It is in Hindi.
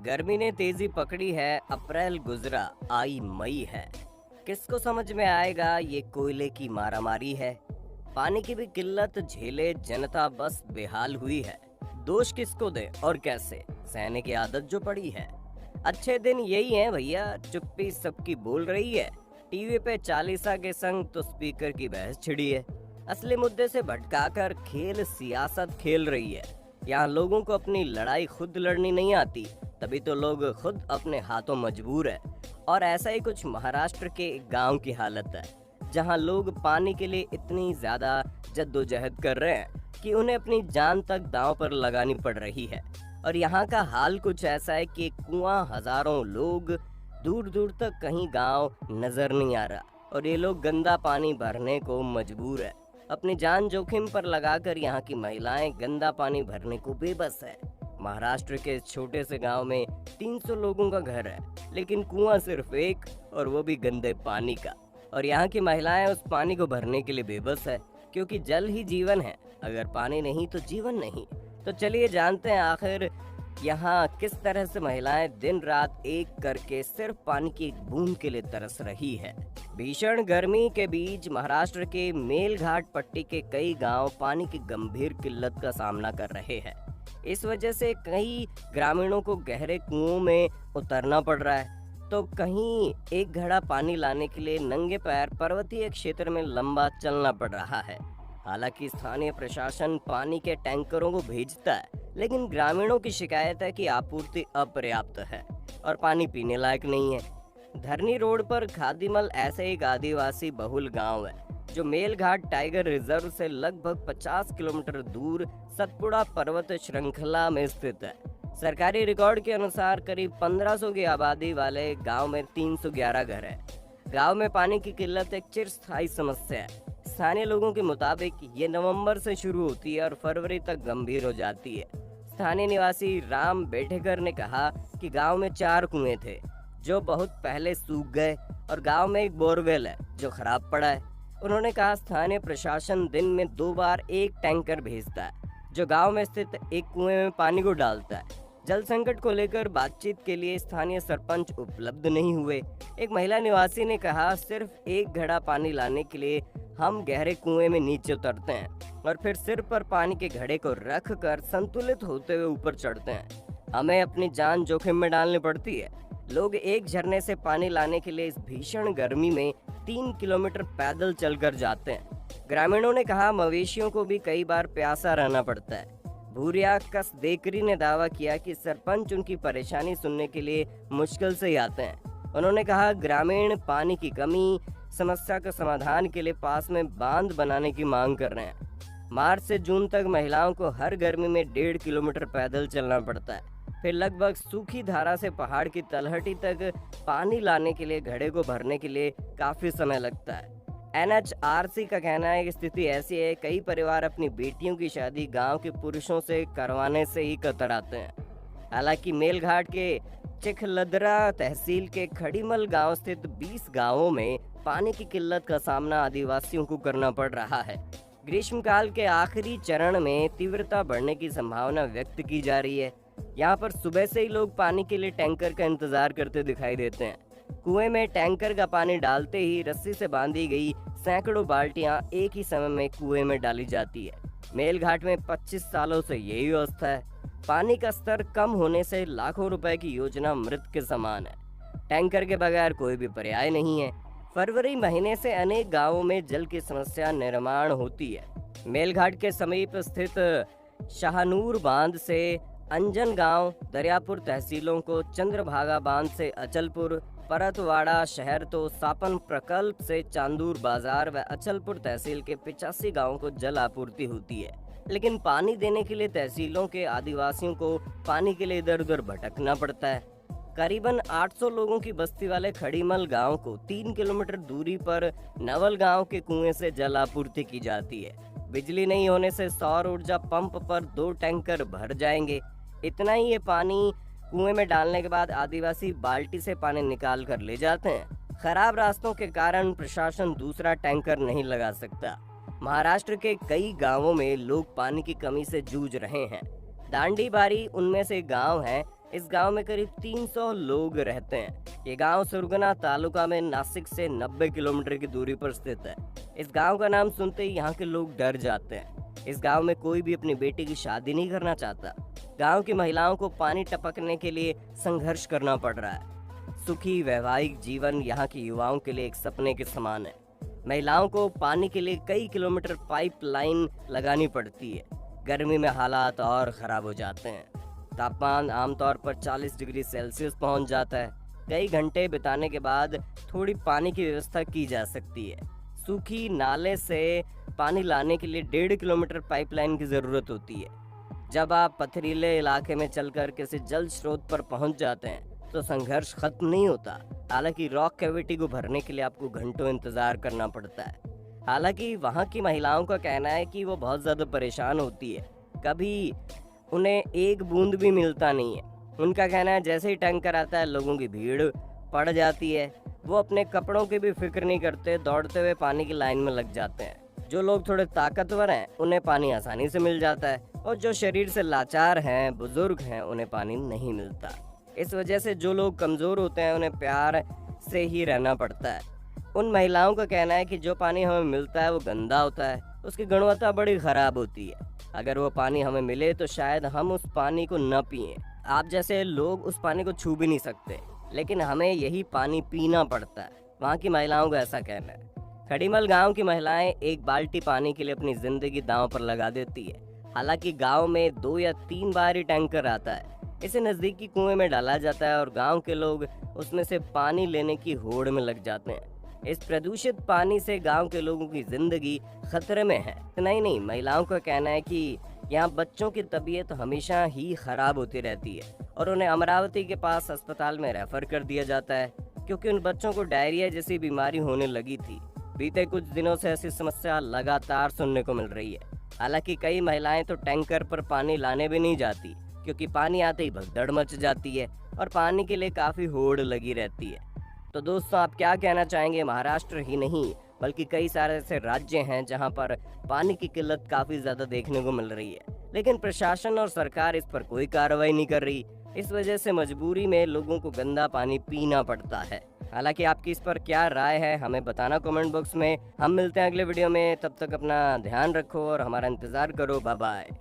गर्मी ने तेजी पकड़ी है, अप्रैल गुजरा, आई मई है। किसको समझ में आएगा ये कोयले की मारामारी है। पानी की भी किल्लत झेले जनता बस बेहाल हुई है। दोष किसको दे और कैसे, सहने की आदत जो पड़ी है। अच्छे दिन यही है भैया, चुप्पी सबकी बोल रही है। टीवी पे चालीसा के संग तो स्पीकर की बहस छिड़ी है। असली मुद्दे से भटकाकर खेल सियासत खेल रही है। यहाँ लोगों को अपनी लड़ाई खुद लड़नी नहीं आती, तभी तो लोग खुद अपने हाथों मजबूर है। और ऐसा ही कुछ महाराष्ट्र के एक गांव की हालत है, जहां लोग पानी के लिए इतनी ज्यादा जद्दोजहद कर रहे हैं कि उन्हें अपनी जान तक दांव पर लगानी पड़ रही है। और यहाँ का हाल कुछ ऐसा है कि कुआं हजारों लोग, दूर दूर तक कहीं गांव नजर नहीं आ रहा, और ये लोग गंदा पानी भरने को मजबूर है। अपनी जान जोखिम पर लगाकर यहाँ की महिलाएं गंदा पानी भरने को बेबस है। महाराष्ट्र के छोटे से गांव में 300 लोगों का घर है, लेकिन कुआं सिर्फ एक, और वो भी गंदे पानी का। और यहाँ की महिलाएं उस पानी को भरने के लिए बेबस है, क्योंकि जल ही जीवन है। अगर पानी नहीं तो जीवन नहीं। तो चलिए जानते हैं आखिर यहाँ किस तरह से महिलाएं दिन रात एक करके सिर्फ पानी की एक बूंद के लिए तरस रही है। भीषण गर्मी के बीच महाराष्ट्र के मेलघाट पट्टी के कई गांव पानी की गंभीर किल्लत का सामना कर रहे हैं। इस वजह से कई ग्रामीणों को गहरे कुओं में उतरना पड़ रहा है, तो कहीं एक घड़ा पानी लाने के लिए नंगे पैर पर्वतीय क्षेत्र में लंबा चलना पड़ रहा है। हालांकि स्थानीय प्रशासन पानी के टैंकरों को भेजता है, लेकिन ग्रामीणों की शिकायत है कि आपूर्ति अपर्याप्त है और पानी पीने लायक नहीं है। धरनी रोड पर खादीमल ऐसे एक आदिवासी बहुल गांव है, जो मेलघाट टाइगर रिजर्व से लगभग 50 किलोमीटर दूर सतपुड़ा पर्वत श्रृंखला में स्थित है। सरकारी रिकॉर्ड के अनुसार करीब 1500 की आबादी वाले गांव में 311 घर है। गांव में पानी की किल्लत एक चिरस्थायी समस्या है। स्थानीय लोगों के मुताबिक ये नवंबर से शुरू होती है और फरवरी तक गंभीर हो जाती है। स्थानीय निवासी राम बेटेकर ने कहा कि गांव में 4 कुएं थे, जो बहुत पहले सूख गए, और गांव में एक बोरवेल है जो खराब पड़ा है। उन्होंने कहा स्थानीय प्रशासन दिन में 2 बार एक टैंकर भेजता है, जो गांव में स्थित एक कुएं में पानी को डालता है। जल संकट को लेकर बातचीत के लिए स्थानीय सरपंच उपलब्ध नहीं हुए। एक महिला निवासी ने कहा, सिर्फ एक घड़ा पानी लाने के लिए हम गहरे कुएं में नीचे उतरते हैं और फिर सिर पर पानी के घड़े को रख कर संतुलित होते हुए ऊपर चढ़ते हैं। हमें अपनी जान जोखिम में डालनी पड़ती है। लोग एक झरने से पानी लाने के लिए इस भीषण गर्मी में 3 किलोमीटर पैदल चलकर जाते हैं। ग्रामीणों ने कहा, मवेशियों को भी कई बार प्यासा रहना पड़ता है। भूरिया कस देकरी ने दावा किया कि सरपंच उनकी परेशानी सुनने के लिए मुश्किल से ही आते हैं। उन्होंने कहा, ग्रामीण पानी की कमी समस्या के समाधान के लिए पास में बांध बनाने की मांग कर रहे हैं। मार्च से जून तक महिलाओं को हर गर्मी में 1.5 किलोमीटर पैदल चलना पड़ता है। फिर लगभग सूखी धारा से पहाड़ की तलहटी तक पानी लाने के लिए घड़े को भरने के लिए काफी समय लगता है। NHRC का कहना है कि स्थिति ऐसी है, कई परिवार अपनी बेटियों की शादी गांव के पुरुषों से करवाने से ही कतराते हैं। हालांकि मेलघाट के चिखलदरा तहसील के खड़ीमल गांव स्थित 20 गांवों में पानी की किल्लत का सामना आदिवासियों को करना पड़ रहा है। ग्रीष्मकाल के आखिरी चरण में तीव्रता बढ़ने की संभावना व्यक्त की जा रही है। यहाँ पर सुबह से ही लोग पानी के लिए टैंकर का इंतजार करते दिखाई देते हैं। कुएं में टैंकर का पानी डालते ही रस्सी से बांधी गई सैकड़ों बाल्टियां एक ही समय में कुएं में डाली जाती है। मेलघाट में 25 सालों से यही व्यवस्था है। पानी का स्तर कम होने से लाखों रुपए की योजना मृत के समान है। टैंकर के बगैर कोई भी पर्याय नहीं है। फरवरी महीने से अनेक गांवों में जल की समस्या निर्माण होती है। मेलघाट के समीप स्थित शाहनूर बांध से अंजन गांव, दरियापुर तहसीलों को चंद्रभागा बांध से अचलपुर, परतवाड़ा शहर तो सापन प्रकल्प से चांदूर बाजार व अचलपुर तहसील के 85 गांवों को जल आपूर्ति होती है। लेकिन पानी देने के लिए तहसीलों के आदिवासियों को पानी के लिए इधर उधर भटकना पड़ता है। करीबन 800 लोगों की बस्ती वाले खड़ीमल गांव को 3 किलोमीटर दूरी पर नवल गांव के कुएं से जल आपूर्ति की जाती है। बिजली नहीं होने से सौर ऊर्जा पंप पर 2 टैंकर भर जाएंगे। इतना ही ये पानी कुएं में डालने के बाद आदिवासी बाल्टी से पानी निकाल कर ले जाते हैं। खराब रास्तों के कारण प्रशासन दूसरा टैंकर नहीं लगा सकता। महाराष्ट्र के कई गांवों में लोग पानी की कमी से जूझ रहे हैं। दांडी बारी उनमें से गांव है, इस गांव में करीब 300 लोग रहते हैं। ये गांव सुरगना तालुका में नासिक से 90 किलोमीटर की दूरी पर स्थित है। इस गांव का नाम सुनते ही यहाँ के लोग डर जाते हैं। इस गांव में कोई भी अपनी बेटी की शादी नहीं करना चाहता। गांव की महिलाओं को पानी टपकने के लिए संघर्ष करना पड़ रहा है। सुखी वैवाहिक जीवन यहाँ के युवाओं के लिए एक सपने के समान है। महिलाओं को पानी के लिए कई किलोमीटर पाइपलाइन लगानी पड़ती है। गर्मी में हालात और खराब हो जाते हैं। तापमान आमतौर पर 40 डिग्री सेल्सियस पहुंच जाता है। कई घंटे बिताने के बाद थोड़ी पानी की व्यवस्था की जा सकती है। सूखी नाले से पानी लाने के लिए 1.5 किलोमीटर पाइपलाइन की ज़रूरत होती है। जब आप पथरीले इलाके में चलकर किसी जल स्रोत पर पहुंच जाते हैं तो संघर्ष खत्म नहीं होता। हालांकि रॉक कैविटी को भरने के लिए आपको घंटों इंतजार करना पड़ता है। हालांकि वहां की महिलाओं का कहना है कि वो बहुत ज़्यादा परेशान होती है। कभी उन्हें एक बूंद भी मिलता नहीं है। उनका कहना है जैसे ही टैंकर आता है लोगों की भीड़ पड़ जाती है। वो अपने कपड़ों की भी फिक्र नहीं करते, दौड़ते हुए पानी की लाइन में लग जाते हैं। जो लोग थोड़े ताकतवर हैं उन्हें पानी आसानी से मिल जाता है, और जो शरीर से लाचार हैं, बुजुर्ग हैं, उन्हें पानी नहीं मिलता। इस वजह से जो लोग कमज़ोर होते हैं उन्हें प्यार से ही रहना पड़ता है। उन महिलाओं का कहना है कि जो पानी हमें मिलता है वो गंदा होता है, उसकी गुणवत्ता बड़ी ख़राब होती है। अगर वो पानी हमें मिले तो शायद हम उस पानी को न पिएं। आप जैसे लोग उस पानी को छू भी नहीं सकते, लेकिन हमें यही पानी पीना पड़ता है। वहाँ की महिलाओं का ऐसा कहना है। खड़ीमल गांव की महिलाएं एक बाल्टी पानी के लिए अपनी ज़िंदगी दांव पर लगा देती है। हालांकि गांव में 2 या 3 बार ही टैंकर आता है। इसे नज़दीकी कुएं में डाला जाता है और गांव के लोग उसमें से पानी लेने की होड़ में लग जाते हैं। इस प्रदूषित पानी से गांव के लोगों की जिंदगी खतरे में है। नहीं, महिलाओं का कहना है कि यहाँ बच्चों की तबीयत हमेशा ही खराब होती रहती है और उन्हें अमरावती के पास अस्पताल में रेफर कर दिया जाता है, क्योंकि उन बच्चों को डायरिया जैसी बीमारी होने लगी थी। बीते कुछ दिनों से ऐसी समस्या लगातार सुनने को मिल रही है। हालांकि कई महिलाएं तो टैंकर पर पानी लाने भी नहीं जाती, क्योंकि पानी आते ही भगदड़ मच जाती है और पानी के लिए काफ़ी होड़ लगी रहती है। तो दोस्तों, आप क्या कहना चाहेंगे? महाराष्ट्र ही नहीं बल्कि कई सारे ऐसे राज्य हैं जहां पर पानी की किल्लत काफ़ी ज़्यादा देखने को मिल रही है, लेकिन प्रशासन और सरकार इस पर कोई कार्रवाई नहीं कर रही। इस वजह से मजबूरी में लोगों को गंदा पानी पीना पड़ता है। हालांकि आपकी इस पर क्या राय है हमें बताना कमेंट बॉक्स में। हम मिलते हैं अगले वीडियो में, तब तक अपना ध्यान रखो और हमारा इंतज़ार करो। Bye bye.